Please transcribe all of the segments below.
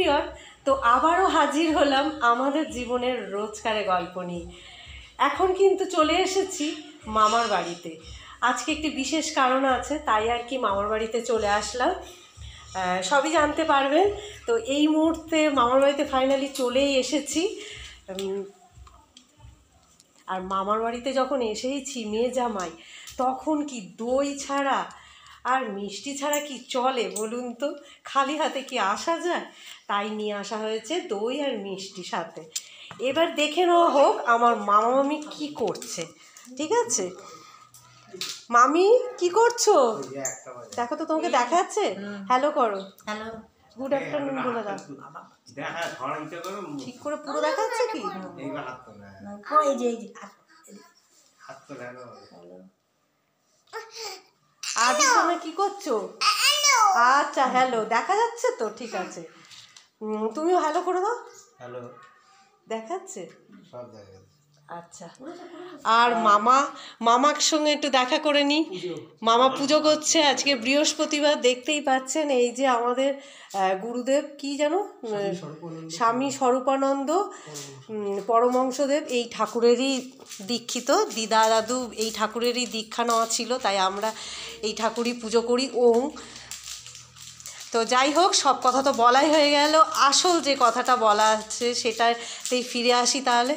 Everyone, তো আবারও হাজির হলাম আমাদের জীবনের রোজকারের গল্প নিয়ে। এখন কিন্তু চলে এসেছি মামার বাড়িতে। আজকে একটি বিশেষ কারণ আছে, তাই আর কি মামার বাড়িতে চলে আসলাম। সবই জানতে পারবেন। তো এই মুহূর্তে মামার বাড়িতে ফাইনালি চলেই এসেছি। আর মামার বাড়িতে যখন এসেইছি মেয়ে জামাই, তখন কি দই ছাড়া আর মিষ্টি ছাড়া কি চলে বলুন তো? খালি হাতে কি আসা যায়? তাই নিয়ে আসা হয়েছে দই আর মিষ্টি সাথে। এবার দেখে নেওয়া হোক আমার মামা মামি কি করছে। ঠিক আছে মামি, কি করছো? দেখো তো, তোমাকে দেখা যাচ্ছে? হ্যালো করো। হ্যালো, গুড আফটারনুন বলে দাও। ঠিক করে পুরো দেখা যাচ্ছে কি? আদি তুমি কি করছো? আচ্ছা হ্যালো, দেখা যাচ্ছে তো? ঠিক আছে, তুমিও হ্যালো করে দাও। হ্যালো, দেখা যাচ্ছে? সব দেখা যাচ্ছে। আচ্ছা, আর মামার সঙ্গে একটু দেখা করে নিই। মামা পুজো করছে আজকে বৃহস্পতিবার, দেখতেই পাচ্ছেন। এই যে আমাদের গুরুদেব কি যেন, স্বামী স্বরূপানন্দ পরমহংসদেব, এই ঠাকুরেরই দীক্ষিত। দিদা দাদু এই ঠাকুরেরই দীক্ষা নেওয়া ছিল, তাই আমরা এই ঠাকুরই পুজো করি। ওম। তো যাই হোক, সব কথা তো বলাই হয়ে গেল। আসল যে কথাটা বলা আছে সেটাতেই ফিরে আসি। তাহলে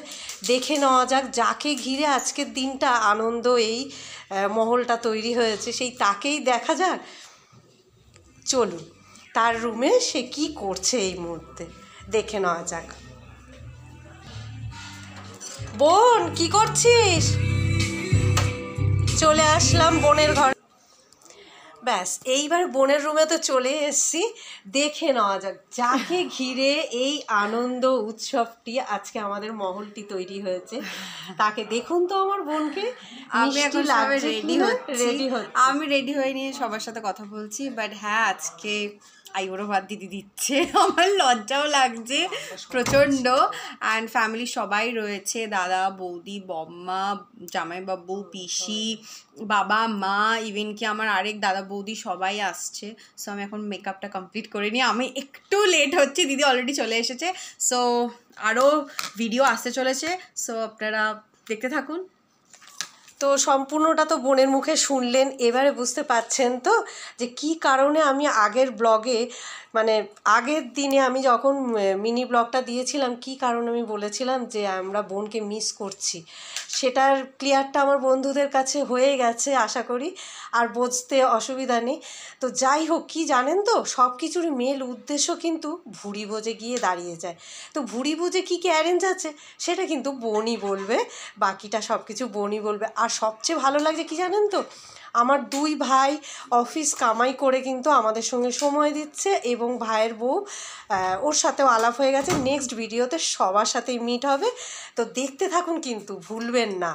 দেখে নেওয়া যাক যাকে ঘিরে আজকের দিনটা আনন্দ, এই মহলটা তৈরি হয়েছে, সেই তাকেই দেখা যাক। চলুন তার রুমে সে কি করছে এই মুহূর্তে দেখে নেওয়া যাক। বোন, কি করছিস? চলে আসলাম বোনের ঘর। ব্যাস, এইবার বোনের রুমে তো চলে এসেছি। দেখে নেওয়া যাক যাকে ঘিরে এই আনন্দ উৎসবটি, আজকে আমাদের মহলটি তৈরি হয়েছে, তাকে দেখুন তো আমার বোনকে। আমি এখন রেডি হচ্ছে। আমি রেডি হয়ে নিয়ে সবার সাথে কথা বলছি। বাট হ্যাঁ, আজকে আইবুড়ো ভাত দিদি দিচ্ছে, আমার লজ্জাও লাগছে প্রচণ্ড। অ্যান্ড ফ্যামিলির সবাই রয়েছে, দাদা বৌদি বম্মা জামাইবাবু পিসি বাবা মা, ইভেন কি আমার আরেক দাদা বৌদি সবাই আসছে। সো আমি এখন মেকআপটা কমপ্লিট করে নিই। আমি একটু লেট হচ্ছে, দিদি অলরেডি চলে এসেছে। সো আরও ভিডিও আসতে চলেছে, সো আপনারা দেখতে থাকুন। তো সম্পূর্ণটা তো বোনের মুখে শুনলেন। এবারে বুঝতে পারছেন তো যে কি কারণে আমি আগের ব্লগে, মানে আগের দিনে আমি যখন মিনি ব্লগটা দিয়েছিলাম, কি কারণে আমি বলেছিলাম যে আমরা বোনকে মিস করছি। সেটার ক্লিয়ারটা আমার বন্ধুদের কাছে হয়ে গেছে আশা করি, আর বুঝতে অসুবিধা নেই। তো যাই হোক, কি জানেন তো, সব কিছুরই মেল উদ্দেশ্য কিন্তু ভুঁড়ি ভোজে গিয়ে দাঁড়িয়ে যায়। তো ভুঁড়ি ভোজে কী কী অ্যারেঞ্জ আছে সেটা কিন্তু বোনই বলবে, বাকিটা সব কিছু বোনই বলবে। আর সবচেয়ে ভালো লাগছে কি জানেন তো, আমার দুই ভাই অফিস কামাই করে কিন্তু আমাদের সঙ্গে সময় দিচ্ছে, এবং ভাইয়ের বউ, ওর সাথেও আলাপ হয়ে গেছে। নেক্সট ভিডিওতে সবার সাথেই মিট হবে, তো দেখতে থাকুন কিন্তু ভুলবেন না।